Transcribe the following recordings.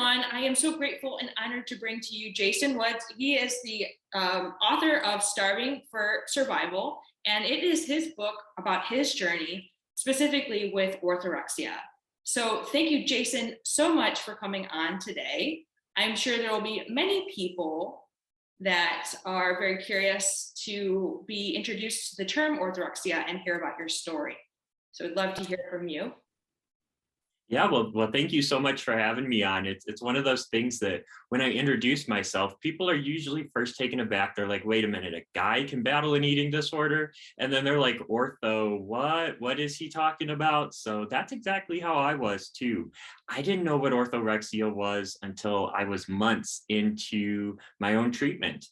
everyone. I am so grateful and honored to bring to you Jason Woods. He is the author of Starving for Survival, and it is his book about his journey, specifically with orthorexia. So thank you, Jason, so much for coming on today. I'm sure there will be many people that are very curious to be introduced to the term orthorexia and hear about your story. So I'd love to hear from you. Yeah, well, thank you so much for having me on. It's one of those things that when I introduce myself, people are usually first taken aback. They're like, wait a minute, a guy can battle an eating disorder? And then they're like, ortho, what? What is he talking about? So that's exactly how I was too. I didn't know what orthorexia was until I was months into my own treatment.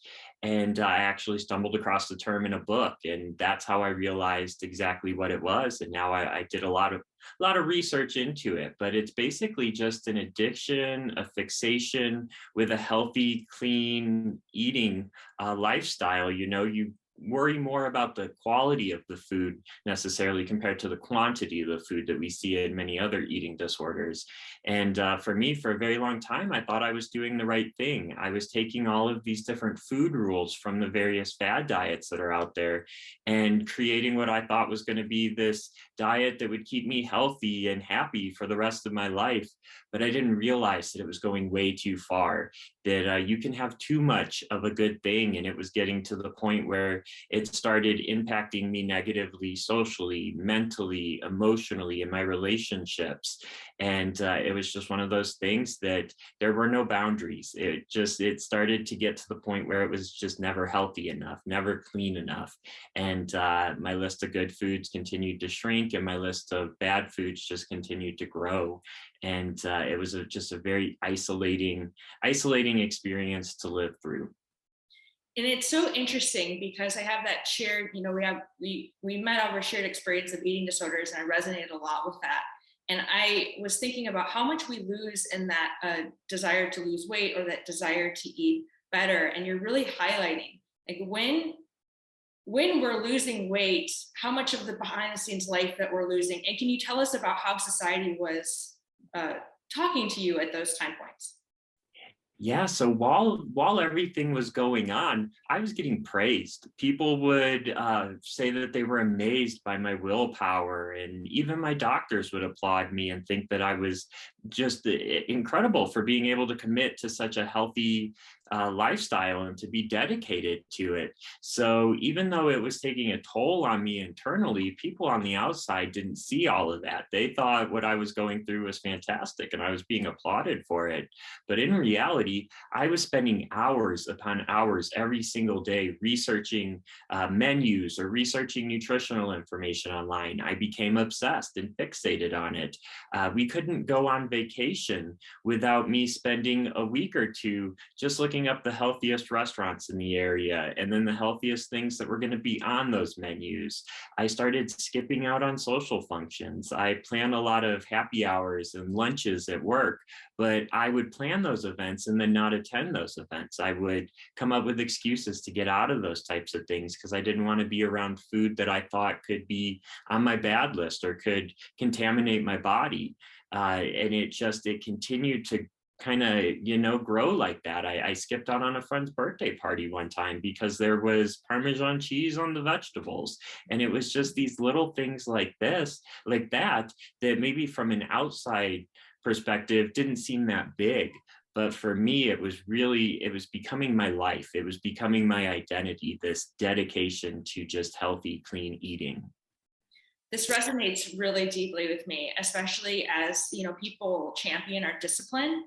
And I actually stumbled across the term in a book, and that's how I realized exactly what it was. And now I did a lot of research into it, but it's basically just an addiction, a fixation with a healthy, clean eating lifestyle. You know, you worry more about the quality of the food necessarily compared to the quantity of the food that we see in many other eating disorders. And for me, for a very long time, I thought I was doing the right thing. I was taking all of these different food rules from the various fad diets that are out there and creating what I thought was going to be this diet that would keep me healthy and happy for the rest of my life. But I didn't realize that it was going way too far, that you can have too much of a good thing. And it was getting to the point where it started impacting me negatively, socially, mentally, emotionally, in my relationships. And it was just one of those things that there were no boundaries. It started to get to the point where it was just never healthy enough, never clean enough. And my list of good foods continued to shrink, and my list of bad foods just continued to grow. And it was just a very isolating experience to live through. And it's so interesting because I have that shared, we met over shared experience of eating disorders, and I resonated a lot with that. And I was thinking about how much we lose in that desire to lose weight or that desire to eat better. And you're really highlighting like when we're losing weight, how much of the behind the scenes life that we're losing. And can you tell us about how society was talking to you at those time points? Yeah, so while everything was going on, I was getting praised. People would say that they were amazed by my willpower, and even my doctors would applaud me and think that I was just incredible for being able to commit to such a healthy lifestyle and to be dedicated to it. So even though it was taking a toll on me internally, people on the outside didn't see all of that. They thought what I was going through was fantastic and I was being applauded for it. But in reality, I was spending hours upon hours every single day researching menus or researching nutritional information online. I became obsessed and fixated on it. We couldn't go on vacation without me spending a week or two just looking up the healthiest restaurants in the area and then the healthiest things that were going to be on those menus. I started skipping out on social functions. I planned a lot of happy hours and lunches at work, but I would plan those events and then not attend those events. I would come up with excuses to get out of those types of things because I didn't want to be around food that I thought could be on my bad list or could contaminate my body. And it continued to kind of grow like that. I skipped out on a friend's birthday party one time because there was Parmesan cheese on the vegetables. And it was just these little things like that maybe from an outside perspective didn't seem that big. But for me, it was becoming my life. It was becoming my identity, this dedication to just healthy, clean eating. This resonates really deeply with me, especially as people champion our discipline.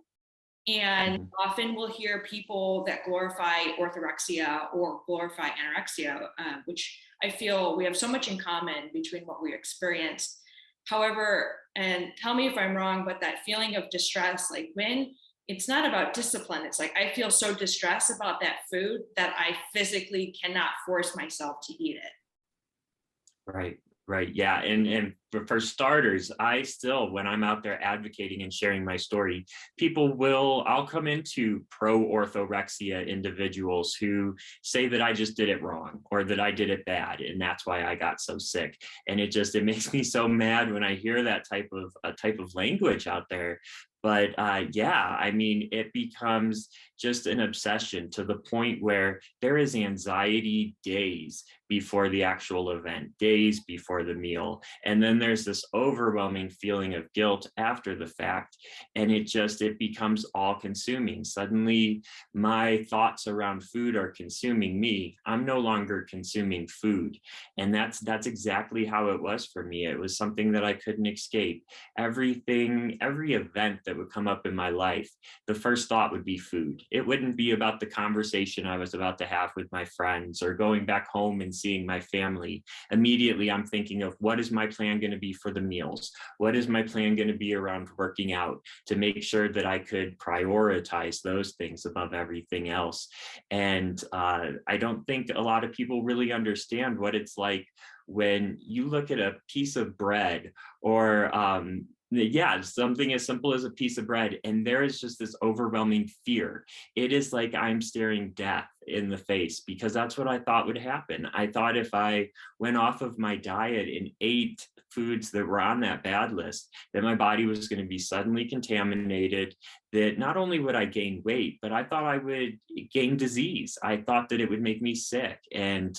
And often we'll hear people that glorify orthorexia or glorify anorexia, which I feel we have so much in common between what we experienced. However, and tell me if I'm wrong, but that feeling of distress, like when it's not about discipline, it's like I feel so distressed about that food that I physically cannot force myself to eat it. Right. Yeah. And for starters, when I'm out there advocating and sharing my story, I'll come into pro orthorexia individuals who say that I just did it wrong or that I did it bad. And that's why I got so sick. And it makes me so mad when I hear that type of language out there. But yeah, I mean, it becomes just an obsession to the point where there is anxiety days before the actual event, days before the meal. And then there's this overwhelming feeling of guilt after the fact. And it becomes all consuming. Suddenly my thoughts around food are consuming me. I'm no longer consuming food. And that's exactly how it was for me. It was something that I couldn't escape. Every event that would come up in my life, the first thought would be food. It wouldn't be about the conversation I was about to have with my friends or going back home and seeing my family. Immediately, I'm thinking of what is my plan going to be for the meals? What is my plan going to be around working out to make sure that I could prioritize those things above everything else? And I don't think a lot of people really understand what it's like when you look at a piece of bread or yeah, something as simple as a piece of bread, and there is just this overwhelming fear. It is like I'm staring death in the face because that's what I thought would happen. I thought if I went off of my diet and ate foods that were on that bad list, that my body was going to be suddenly contaminated, that not only would I gain weight, but I thought I would gain disease. I thought that it would make me sick. And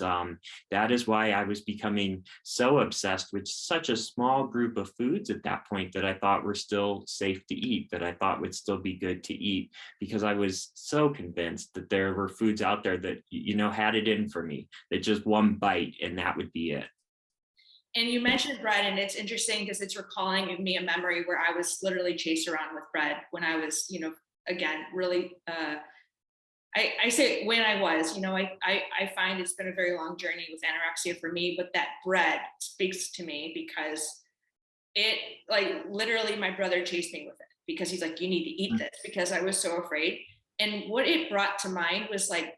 that is why I was becoming so obsessed with such a small group of foods at that point that I thought were still safe to eat, that I thought would still be good to eat, because I was so convinced that there were foods out there that, had it in for me, that just one bite and that would be it. And you mentioned bread, and it's interesting because it's recalling me a memory where I was literally chased around with bread when I was, again, really, I say when I was, I find it's been a very long journey with anorexia for me, but that bread speaks to me because it, like, literally my brother chased me with it because he's like, you need to eat this, because I was so afraid. And what it brought to mind was like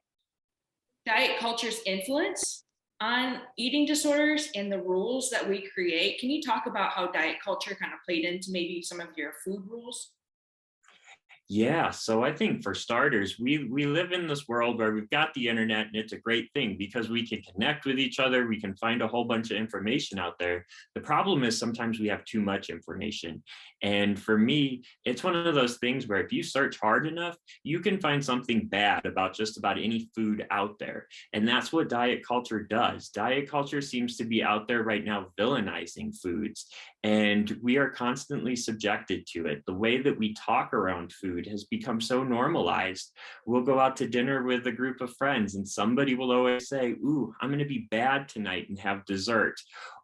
diet culture's influence on eating disorders and the rules that we create. Can you talk about how diet culture kind of played into maybe some of your food rules? Yeah, so I think for starters, we live in this world where we've got the internet, and it's a great thing because we can connect with each other, we can find a whole bunch of information out there. The problem is sometimes we have too much information. And for me, it's one of those things where if you search hard enough, you can find something bad about just about any food out there. And that's what diet culture does. Diet culture seems to be out there right now villainizing foods, and we are constantly subjected to it. The way that we talk around food has become so normalized. We'll go out to dinner with a group of friends, and somebody will always say, "Ooh, I'm going to be bad tonight and have dessert."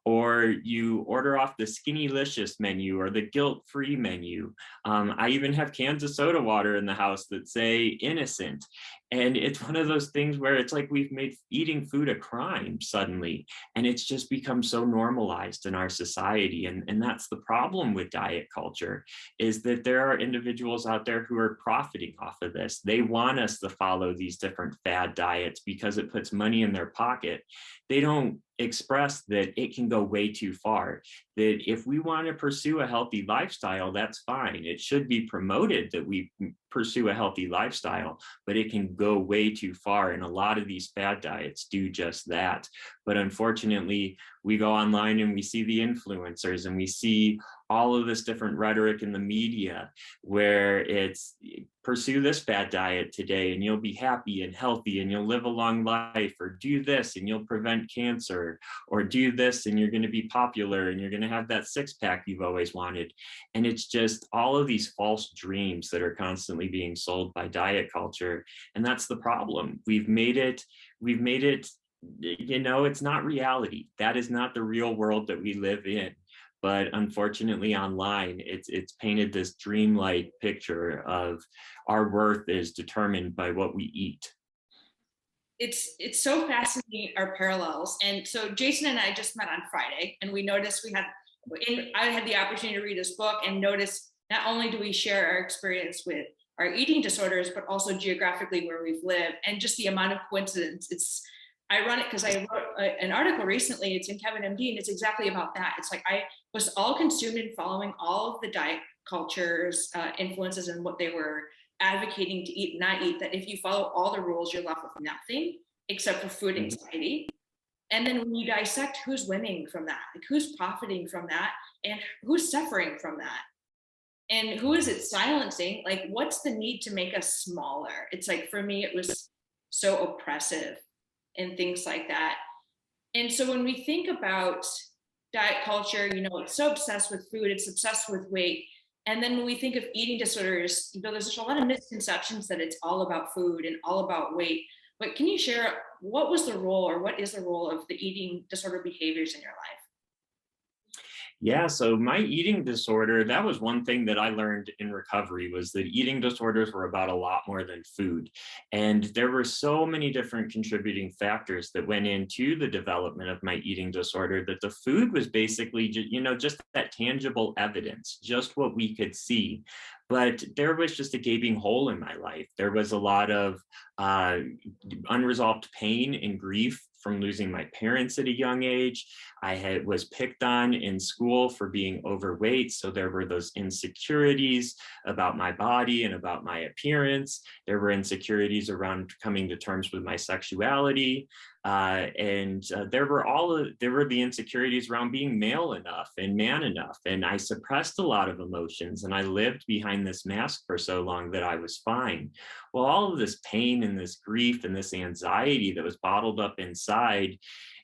Or you order off the Skinnylicious menu or the guilt-free menu. I even have cans of soda water in the house that say innocent. And it's one of those things where it's like we've made eating food a crime suddenly. And it's just become so normalized in our society. And that's the problem with diet culture, is that there are individuals out there who are profiting off of this. They want us to follow these different fad diets because it puts money in their pocket. They don't express that it can go way too far, that if we want to pursue a healthy lifestyle, that's fine. It should be promoted that we pursue a healthy lifestyle, but it can go way too far. And a lot of these fad diets do just that. But unfortunately, we go online and we see the influencers and we see all of this different rhetoric in the media where it's pursue this fad diet today and you'll be happy and healthy and you'll live a long life, or do this and you'll prevent cancer, or do this and you're going to be popular and you're going to have that six pack you've always wanted. And it's just all of these false dreams that are constantly being sold by diet culture. And that's the problem. We've made it, it's not reality. That is not the real world that we live in. But unfortunately, online, it's painted this dreamlike picture of our worth is determined by what we eat. It's so fascinating, our parallels. And so Jason and I just met on Friday, and we noticed I had the opportunity to read his book and notice not only do we share our experience with our eating disorders, but also geographically where we've lived, and just the amount of coincidence. It's ironic because I wrote an article recently, it's in Kevin MD, and it's exactly about that. It's like I was all consumed in following all of the diet cultures, influences, and what they were advocating to eat and not eat, that if you follow all the rules, you're left with nothing except for food anxiety. And then when you dissect who's winning from that, like who's profiting from that and who's suffering from that, And who is it silencing? Like, what's the need to make us smaller? It's like, for me, it was so oppressive and things like that. And so when we think about diet culture, it's so obsessed with food, it's obsessed with weight. And then when we think of eating disorders, there's just a lot of misconceptions that it's all about food and all about weight. But can you share what was the role, or what is the role of the eating disorder behaviors in your life? Yeah, so my eating disorder, that was one thing that I learned in recovery, was that eating disorders were about a lot more than food. And there were so many different contributing factors that went into the development of my eating disorder, that the food was basically just that tangible evidence, just what we could see. But there was just a gaping hole in my life. There was a lot of uh, unresolved pain and grief from losing my parents at a young age. Was picked on in school for being overweight, so there were those insecurities about my body and about my appearance. There were insecurities around coming to terms with my sexuality, and there were the insecurities around being male enough and man enough. And I suppressed a lot of emotions, and I lived behind this mask for so long that I was fine. Well, all of this pain and this grief and this anxiety that was bottled up inside,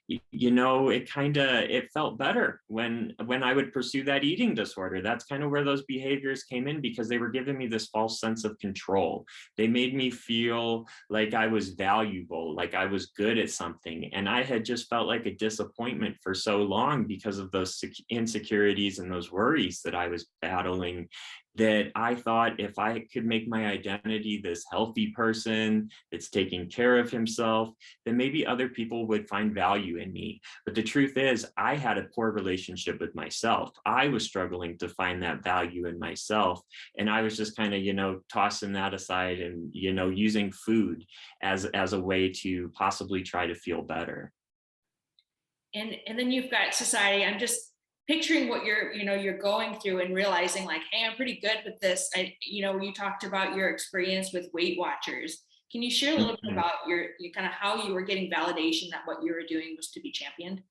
it felt better when I would pursue that eating disorder. That's kind of where those behaviors came in, because they were giving me this false sense of control. They made me feel like I was valuable, like I was good at something. And I had just felt like a disappointment for so long because of those insecurities and those worries that I was battling, that I thought if I could make my identity this healthy person that's taking care of himself, then maybe other people would find value in me. But the truth is, I had a poor relationship with myself. I was struggling to find that value in myself. And I was just kind of, tossing that aside and, using food as a way to possibly try to feel better. And then you've got society. I'm just picturing what you're going through and realizing, like, hey, I'm pretty good with this. You talked about your experience with Weight Watchers. Can you share a little bit Mhm. about your kind of how you were getting validation that what you were doing was to be championed?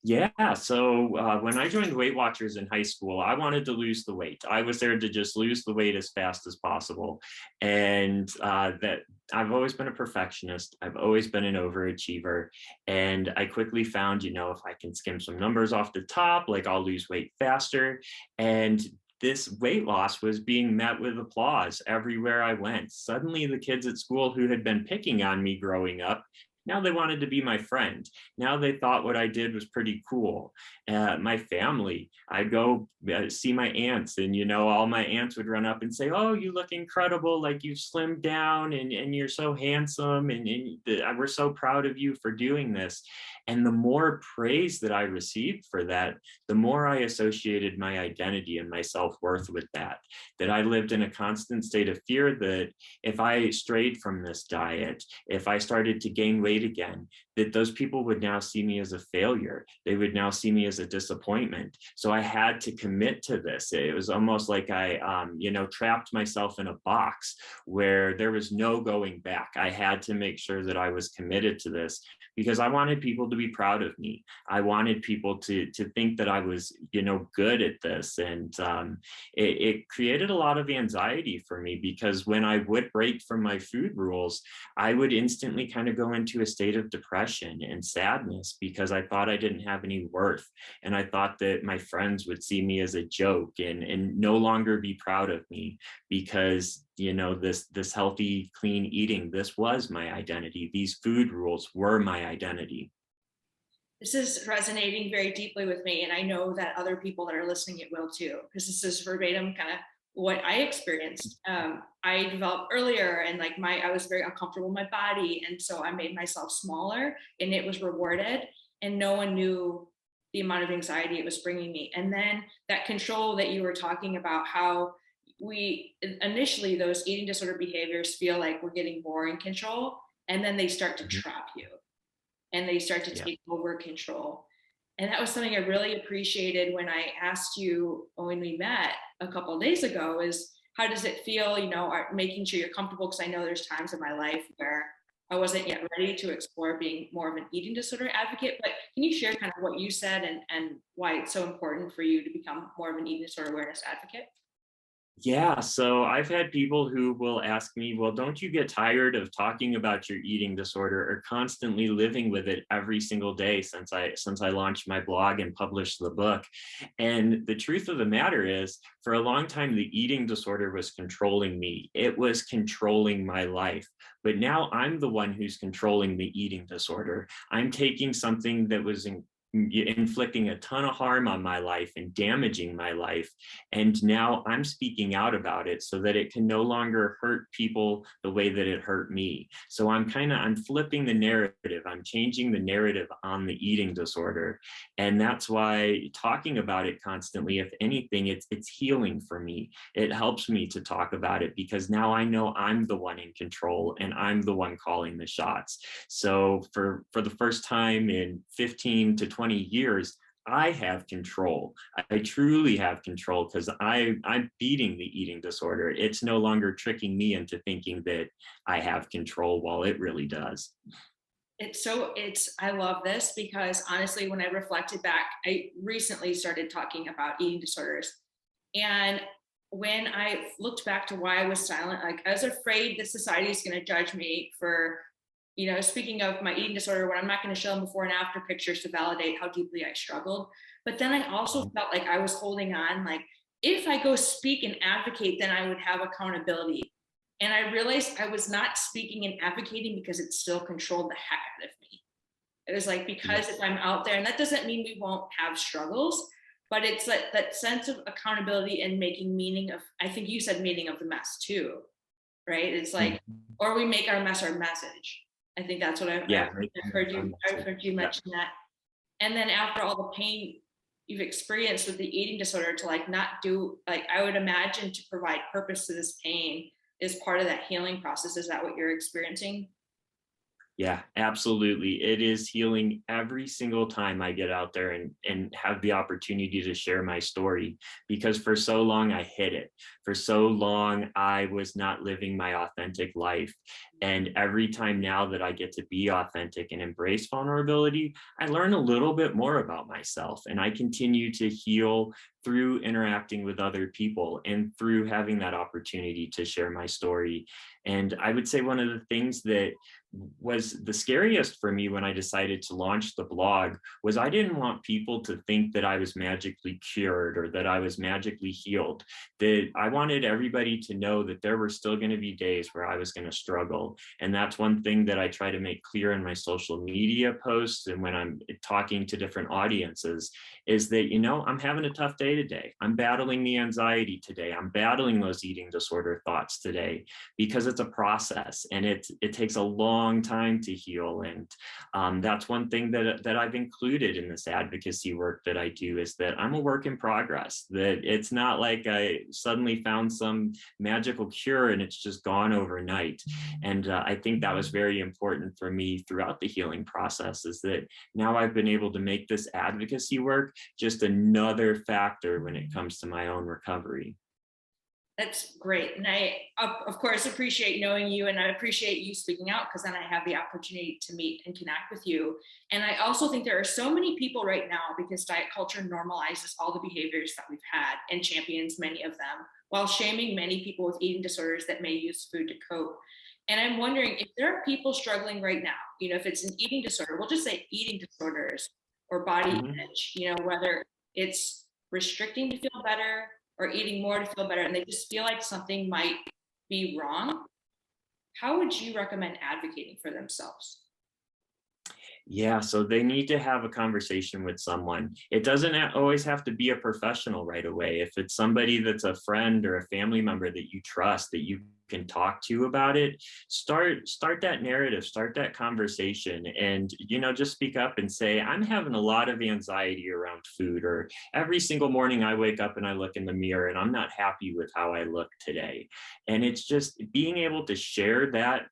Yeah, so when I joined Weight Watchers in high school, I wanted to lose the weight. I was there to just lose the weight as fast as possible. And that I've always been a perfectionist. I've always been an overachiever. And I quickly found, if I can skim some numbers off the top, like I'll lose weight faster. And this weight loss was being met with applause everywhere I went. Suddenly, the kids at school who had been picking on me growing up, now they wanted to be my friend. Now they thought what I did was pretty cool. My family, I'd go see my aunts, and all my aunts would run up and say, "Oh, you look incredible! Like you've slimmed down, and you're so handsome, and we're so proud of you for doing this." And the more praise that I received for that, the more I associated my identity and my self-worth with that. That I lived in a constant state of fear that if I strayed from this diet, if I started to gain weight again, that those people would now see me as a failure. They would now see me as a disappointment. So I had to commit to this. It was almost like I, trapped myself in a box where there was no going back. I had to make sure that I was committed to this, because I wanted people to be proud of me. I wanted people to think that I was, good at this. And it created a lot of anxiety for me, because when I would break from my food rules, I would instantly kind of go into a state of depression and sadness, because I thought I didn't have any worth. And I thought that my friends would see me as a joke and no longer be proud of me, because this healthy, clean eating, this was my identity. These food rules were my identity. This is resonating very deeply with me, and I know that other people that are listening it will too, because this is verbatim kind of what I experienced. I developed earlier, and like I was very uncomfortable in my body, and so I made myself smaller, and it was rewarded, and no one knew the amount of anxiety it was bringing me. And then that control that you were talking about, how we initially, those eating disorder behaviors feel like we're getting more in control, and then they start to Mhm. trap you and they start to Yeah. take over control. And that was something I really appreciated when I asked you when we met a couple of days ago, is how does it feel, making sure you're comfortable? Because I know there's times in my life where I wasn't yet ready to explore being more of an eating disorder advocate. But can you share kind of what you said, and why it's so important for you to become more of an eating disorder awareness advocate? Yeah, so I've had people who will ask me, well, don't you get tired of talking about your eating disorder or constantly living with it every single day since I launched my blog and published the book? And the truth of the matter is, for a long time, the eating disorder was controlling me. It was controlling my life. But now I'm the one who's controlling the eating disorder. I'm taking something that was inflicting a ton of harm on my life and damaging my life, and now I'm speaking out about it so that it can no longer hurt people the way that it hurt me. So I'm flipping the narrative. I'm changing the narrative on the eating disorder. And that's why talking about it constantly, if anything, it's healing for me. It helps me to talk about it because now I know I'm the one in control and I'm the one calling the shots. So for the first time in 15 to 20 years, I have control. I truly have control because I'm beating the eating disorder. It's no longer tricking me into thinking that I have control while it really does. I love this because honestly, when I reflected back, I recently started talking about eating disorders. And when I looked back to why I was silent, like I was afraid the society is going to judge me for, speaking of my eating disorder, when I'm not going to show them before and after pictures to validate how deeply I struggled. But then I also felt like I was holding on, like if I go speak and advocate, then I would have accountability. And I realized I was not speaking and advocating because it still controlled the heck out of me. It was like, Yeah. because if I'm out there, and that doesn't mean we won't have struggles, but it's like that sense of accountability and making meaning of, I think you said meaning of the mess too, right? It's like, Mhm. or we make our mess our message. I think that's what Yeah. I've heard you Yeah. mention that. And then after all the pain you've experienced with the eating disorder, to like not do, like I would imagine to provide purpose to this pain is part of that healing process. Is that what you're experiencing? Yeah, absolutely. It is healing every single time I get out there and have the opportunity to share my story because for so long I hid it. For so long I was not living my authentic life. And every time now that I get to be authentic and embrace vulnerability, I learn a little bit more about myself and I continue to heal through interacting with other people and through having that opportunity to share my story. And I would say one of the things that was the scariest for me when I decided to launch the blog was I didn't want people to think that I was magically cured or that I was magically healed. That I wanted everybody to know that there were still going to be days where I was going to struggle. And that's one thing that I try to make clear in my social media posts and when I'm talking to different audiences is that, I'm having a tough day today. I'm battling the anxiety today. I'm battling those eating disorder thoughts today because it's a process and it takes a long time to heal. And that's one thing that I've included in this advocacy work that I do is that I'm a work in progress, that it's not like I suddenly found some magical cure and it's just gone overnight. And I think that was very important for me throughout the healing process is that now I've been able to make this advocacy work just another factor when it comes to my own recovery. That's great. And I, of course, appreciate knowing you and I appreciate you speaking out because then I have the opportunity to meet and connect with you. And I also think there are so many people right now because diet culture normalizes all the behaviors that we've had and champions many of them while shaming many people with eating disorders that may use food to cope. And I'm wondering if there are people struggling right now, if it's an eating disorder, we'll just say eating disorders or body Mhm. image, whether it's restricting to feel better or eating more to feel better, and they just feel like something might be wrong, how would you recommend advocating for themselves? Yeah, so they need to have a conversation with someone. It doesn't always have to be a professional right away. If it's somebody that's a friend or a family member that you trust, that you can talk to about it, start that narrative, start that conversation, and just speak up and say, "I'm having a lot of anxiety around food," or "Every single morning I wake up and I look in the mirror and I'm not happy with how I look today." And it's just being able to share that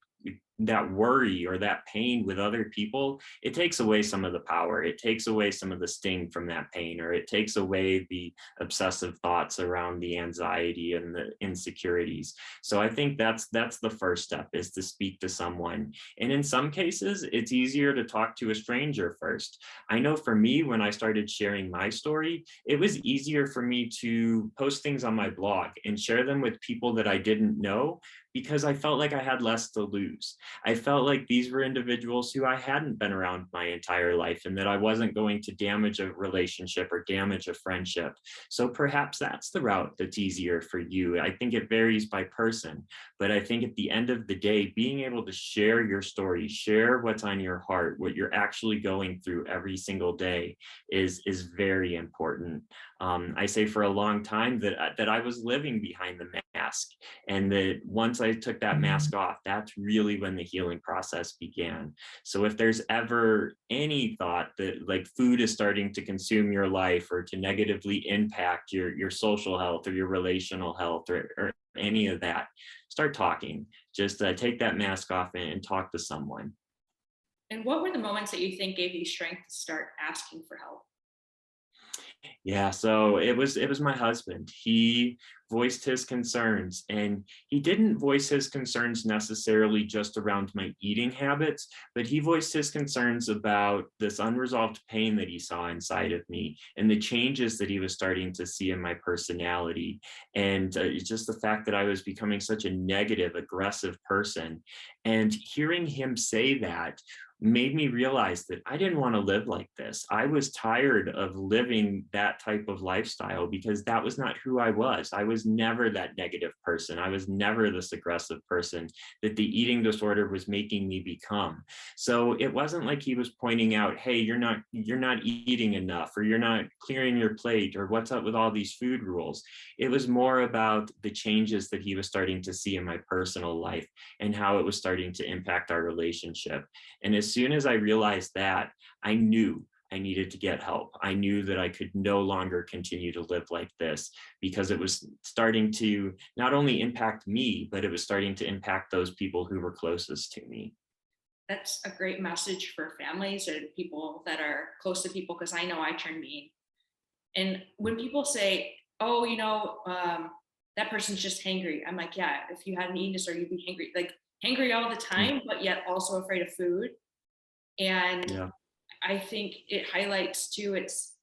that worry or that pain with other people, it takes away some of the power. It takes away some of the sting from that pain, or it takes away the obsessive thoughts around the anxiety and the insecurities. So I think that's the first step, is to speak to someone. And in some cases, it's easier to talk to a stranger first. I know for me, when I started sharing my story, it was easier for me to post things on my blog and share them with people that I didn't know, because I felt like I had less to lose. I felt like these were individuals who I hadn't been around my entire life, and that I wasn't going to damage a relationship or damage a friendship. So perhaps that's the route that's easier for you. I think it varies by person, but I think at the end of the day, being able to share your story, share what's on your heart, what you're actually going through every single day is very important. I say for a long time that I was living behind the mask, and that once I took that mask off, that's really when the healing process began. So if there's ever any thought that like food is starting to consume your life or to negatively impact your social health or your relational health, or any of that, start talking. Just take that mask off and talk to someone. And what were the moments that you think gave you strength to start asking for help? Yeah, so it was my husband. He voiced his concerns, and he didn't voice his concerns necessarily just around my eating habits, but he voiced his concerns about this unresolved pain that he saw inside of me and the changes that he was starting to see in my personality. And it's just the fact that I was becoming such a negative, aggressive person. And hearing him say that made me realize that I didn't want to live like this. I was tired of living that type of lifestyle, because that was not who I was. I was never that negative person. I was never this aggressive person that the eating disorder was making me become. So it wasn't like he was pointing out, hey, you're not eating enough, or you're not clearing your plate, or what's up with all these food rules. It was more about the changes that he was starting to see in my personal life and how it was starting to impact our relationship. And as soon as I realized that, I knew I needed to get help. I knew that I could no longer continue to live like this, because it was starting to not only impact me, but it was starting to impact those people who were closest to me. That's a great message for families or people that are close to people, because I know I turn mean. And when people say, oh, that person's just hangry, I'm like, yeah, if you had an eating disorder, you'd be hangry, like hangry all the Mm. time, but yet also afraid of food. And Yeah. I think it highlights too, it's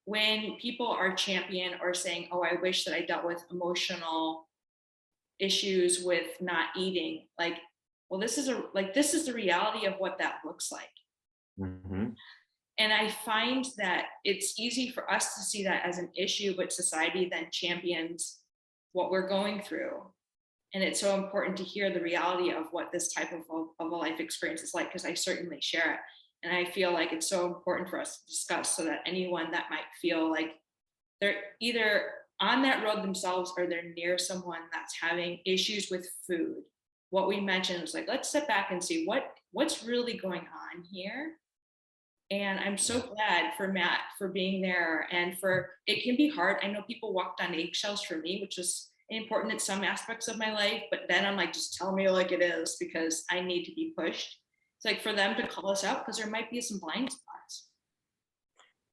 when people are champion or saying, oh, I wish that I dealt with emotional issues with not eating, like, well, this is the reality of what that looks like. Hmm. And I find that it's easy for us to see that as an issue, but society then champions what we're going through. And it's so important to hear the reality of what this type of a life experience is like, because I certainly share it. And I feel like it's so important for us to discuss, so that anyone that might feel like they're either on that road themselves or they're near someone that's having issues with food, what we mentioned was like, let's sit back and see what's really going on here. And I'm so glad for Matt for being there, and for it can be hard. I know people walked on eggshells for me, which is important in some aspects of my life, but then I'm like, just tell me like it is, because I need to be pushed. It's like for them to call us out, because there might be some blind spots.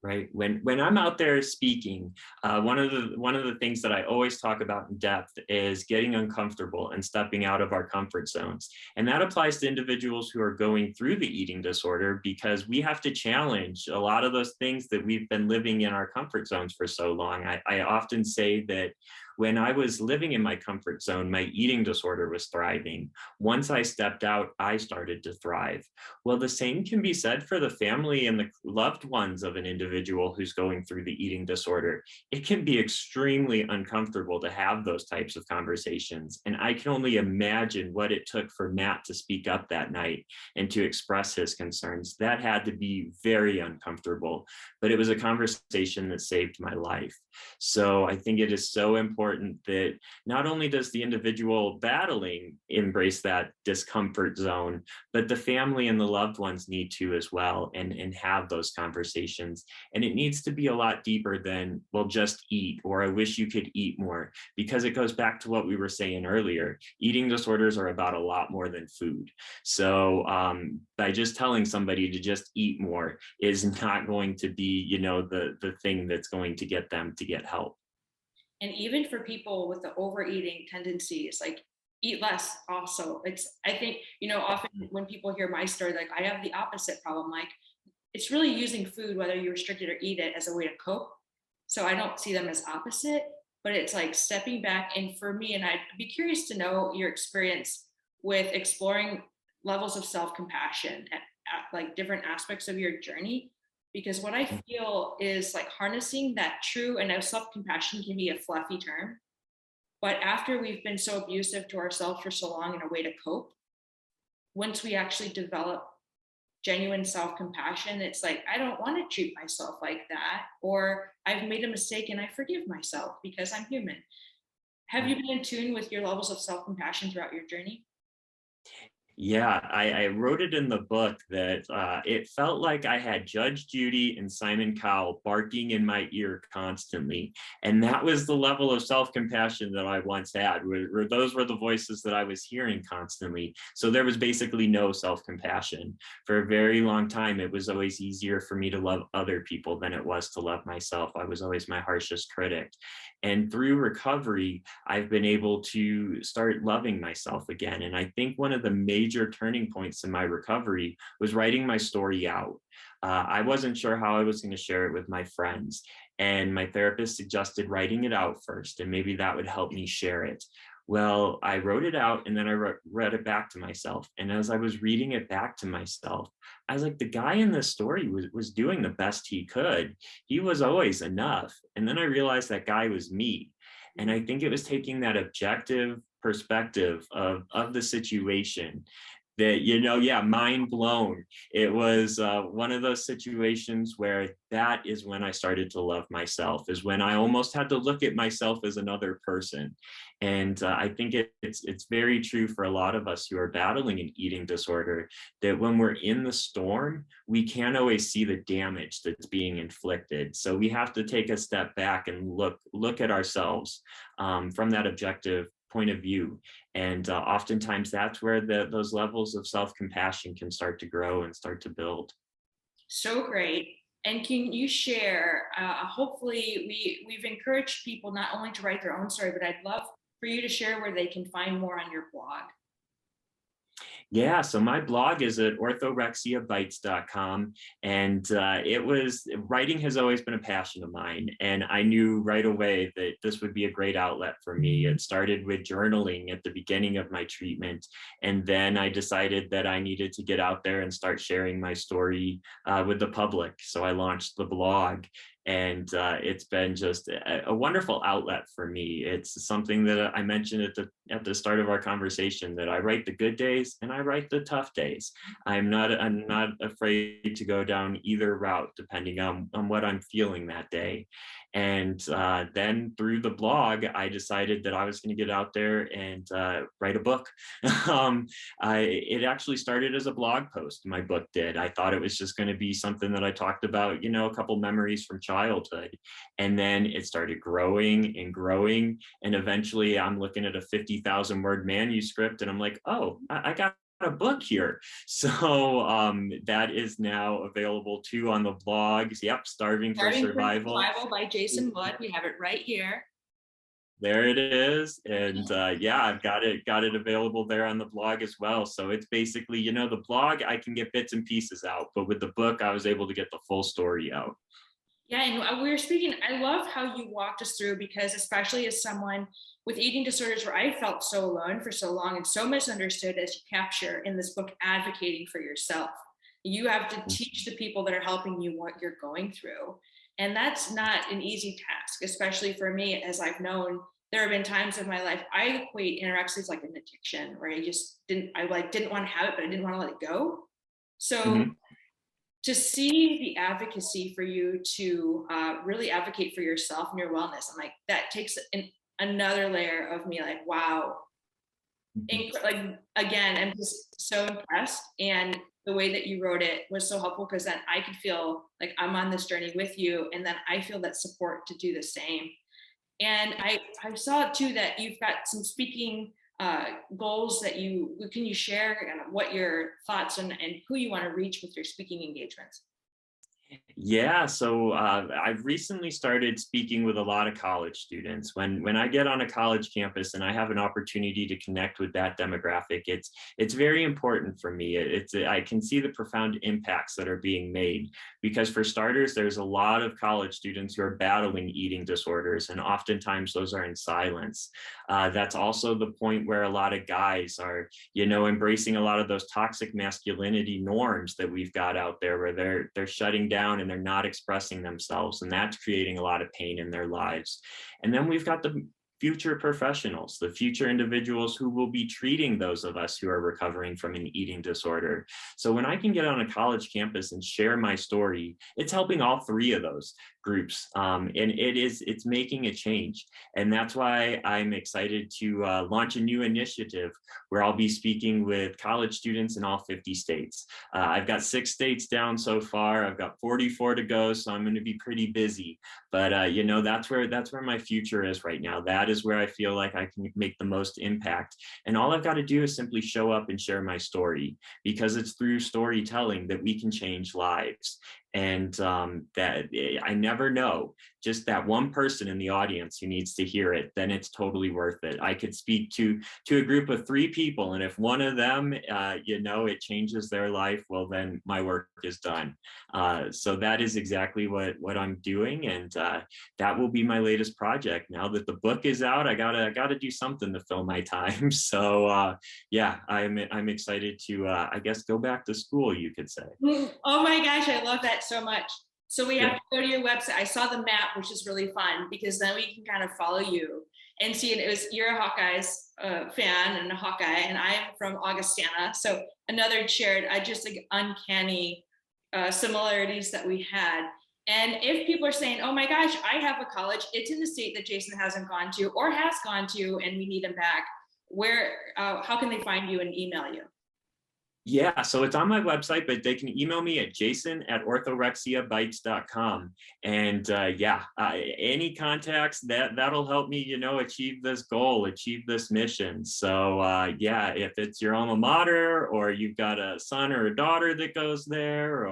Right. When I'm out there speaking, one of the things that I always talk about in depth is getting uncomfortable and stepping out of our comfort zones. And that applies to individuals who are going through the eating disorder, because we have to challenge a lot of those things that we've been living in our comfort zones for so long. I often say that when I was living in my comfort zone, my eating disorder was thriving. Once I stepped out, I started to thrive. Well, the same can be said for the family and the loved ones of an individual who's going through the eating disorder. It can be extremely uncomfortable to have those types of conversations. And I can only imagine what it took for Matt to speak up that night and to express his concerns. That had to be very uncomfortable, but it was a conversation that saved my life. So I think it is so important important that not only does the individual battling embrace that discomfort zone, but the family and the loved ones need to as well, and have those conversations. And it needs to be a lot deeper than, well, just eat, or I wish you could eat more, because it goes back to what we were saying earlier. Eating disorders are about a lot more than food. So by just telling somebody to just eat more is not going to be, the thing that's going to get them to get help. And even for people with the overeating tendencies, like eat less also. I think, often when people hear my story, like I have the opposite problem. Like it's really using food, whether you restrict it or eat it, as a way to cope. So I don't see them as opposite, but it's like stepping back. And for me, and I'd be curious to know your experience with exploring levels of self-compassion at like different aspects of your journey. Because what I feel is like harnessing that true, and now self-compassion can be a fluffy term, but after we've been so abusive to ourselves for so long in a way to cope, once we actually develop genuine self-compassion, it's like, I don't want to treat myself like that, or I've made a mistake and I forgive myself because I'm human. Have you been in tune with your levels of self-compassion throughout your journey? Yeah, I wrote it in the book that it felt like I had Judge Judy and Simon Cowell barking in my ear constantly. And that was the level of self-compassion that I once had, where those were the voices that I was hearing constantly. So there was basically no self-compassion. For a very long time, it was always easier for me to love other people than it was to love myself. I was always my harshest critic. And through recovery, I've been able to start loving myself again. And I think one of the major turning points in my recovery was writing my story out. I wasn't sure how I was going to share it with my friends. And my therapist suggested writing it out first, and maybe that would help me share it. Well, I wrote it out, and then I read it back to myself. And as I was reading it back to myself, I was like, the guy in this story was doing the best he could. He was always enough. And then I realized that guy was me. And I think it was taking that objective perspective of the situation that, yeah, mind blown. It was one of those situations where that is when I started to love myself, is when I almost had to look at myself as another person. And I think it's very true for a lot of us who are battling an eating disorder, that when we're in the storm, we can't always see the damage that's being inflicted. So we have to take a step back and look at ourselves from that objective point of view. And oftentimes that's where those levels of self-compassion can start to grow and start to build. So great. And can you share, hopefully we've encouraged people not only to write their own story, but I'd love for you to share where they can find more on your blog. Yeah, so my blog is at orthorexiabites.com, and writing has always been a passion of mine, and I knew right away that this would be a great outlet for me. It started with journaling at the beginning of my treatment, and then I decided that I needed to get out there and start sharing my story with the public. So I launched the blog, and it's been just a wonderful outlet for me. It's something that I mentioned at the start of our conversation, that I write the good days and I write the tough days. I'm not afraid to go down either route depending on what I'm feeling that day. And then through the blog, I decided that I was going to get out there and write a book. It actually started as a blog post. My book did. I thought it was just going to be something that I talked about, a couple memories from childhood. And then it started growing and growing. And eventually I'm looking at a 50,000 word manuscript and I'm like, oh, I got a book here. So that is now available too on the blogs. Yep, Starving for Survival by Jason Wood. We have it right here. There it is. And yeah, I've got it available there on the blog as well. So it's basically, the blog, I can get bits and pieces out, but with the book, I was able to get the full story out. Yeah, and we were speaking, I love how you walked us through, because especially as someone with eating disorders, where I felt so alone for so long and so misunderstood, as you capture in this book, advocating for yourself. You have to teach the people that are helping you what you're going through. And that's not an easy task, especially for me. As I've known, there have been times in my life, I equate anorexia as like an addiction, where I didn't want to have it, but I didn't want to let it go. So Mm-hmm. to see the advocacy for you to really advocate for yourself and your wellness, I'm like, that takes another layer of me like, wow, Mhm. like again, I'm just so impressed. And the way that you wrote it was so helpful because then I could feel like I'm on this journey with you, and then I feel that support to do the same. And I saw too that you've got some speaking goals that can you share kind of what your thoughts and who you want to reach with your speaking engagements? Yeah, so I've recently started speaking with a lot of college students. When I get on a college campus and I have an opportunity to connect with that demographic, it's very important for me. I can see the profound impacts that are being made because, for starters, there's a lot of college students who are battling eating disorders, and oftentimes those are in silence. That's also the point where a lot of guys are, embracing a lot of those toxic masculinity norms that we've got out there, where they're shutting down and they're not expressing themselves, and that's creating a lot of pain in their lives. And then we've got the future professionals, the future individuals who will be treating those of us who are recovering from an eating disorder. So when I can get on a college campus and share my story, it's helping all three of those groups, and it's making a change. And that's why I'm excited to launch a new initiative where I'll be speaking with college students in all 50 states. I've got 6 states down so far. I've got 44 to go, so I'm going to be pretty busy. But that's where my future is right now. That is where I feel like I can make the most impact. And all I've got to do is simply show up and share my story, because it's through storytelling that we can change lives. And that I never know, just that one person in the audience who needs to hear it, then it's totally worth it. I could speak to a group of 3 people, and if one of them, it changes their life, well, then my work is done. So that is exactly what I'm doing, and that will be my latest project. Now that the book is out, I gotta do something to fill my time. So yeah, I'm excited to I guess go back to school, you could say. Oh my gosh, I love that so much. So we have Yeah. to go to your website. I saw the map, which is really fun because then we can kind of follow you and see. And you're a Hawkeyes fan and a Hawkeye, and I'm from Augustana. So another shared, I just like uncanny similarities that we had. And if people are saying, "Oh my gosh, I have a college. It's in the state that Jason hasn't gone to or has gone to, and we need him back," how can they find you and email you? Yeah, so it's on my website, but they can email me at jason@orthorexiabites.com. And any contacts that'll help me, achieve this goal, achieve this mission. So yeah, if it's your alma mater or you've got a son or a daughter that goes there,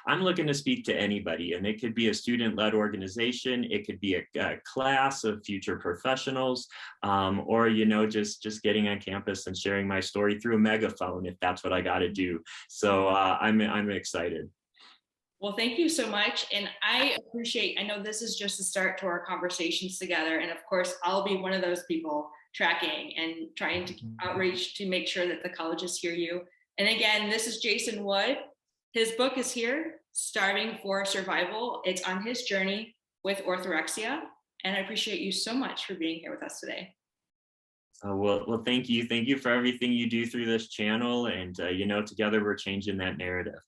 I'm looking to speak to anybody, and it could be a student-led organization, it could be a class of future professionals, or just getting on campus and sharing my story through a megaphone if that's what I got to do. So I'm excited. Well, thank you so much. And I know this is just the start to our conversations together. And of course, I'll be one of those people tracking and trying to outreach to make sure that the colleges hear you. And again, this is Jason Wood. His book is here, Starving for Survival. It's on his journey with orthorexia. And I appreciate you so much for being here with us today. Well, thank you. Thank you for everything you do through this channel. And, together we're changing that narrative.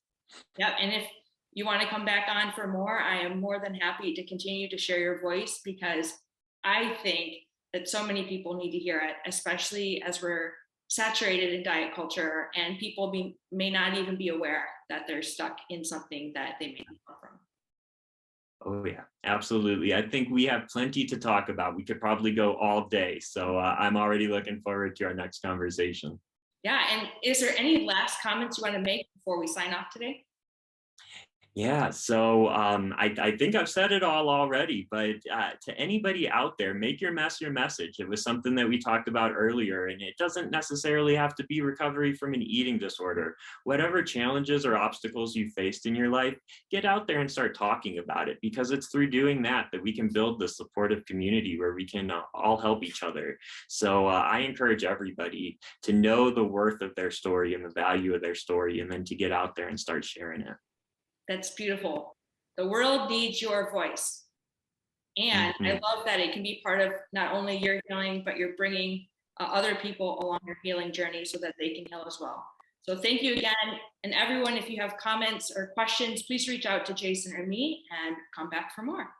Yep. And if you want to come back on for more, I am more than happy to continue to share your voice because I think that so many people need to hear it, especially as we're saturated in diet culture and people may not even be aware that they're stuck in something that they may not come from. Oh, yeah, absolutely. I think we have plenty to talk about. We could probably go all day. So I'm already looking forward to our next conversation. Yeah. And is there any last comments you want to make before we sign off today? Yeah, so I think I've said it all already, but to anybody out there, make your mess your message. It was something that we talked about earlier, and it doesn't necessarily have to be recovery from an eating disorder. Whatever challenges or obstacles you faced in your life, get out there and start talking about it, because it's through doing that that we can build the supportive community where we can all help each other. So I encourage everybody to know the worth of their story and the value of their story, and then to get out there and start sharing it. That's beautiful. The world needs your voice. And I Mhm. love that it can be part of not only your healing, but you're bringing other people along your healing journey so that they can heal as well. So thank you again. And everyone, if you have comments or questions, please reach out to Jason or me and come back for more.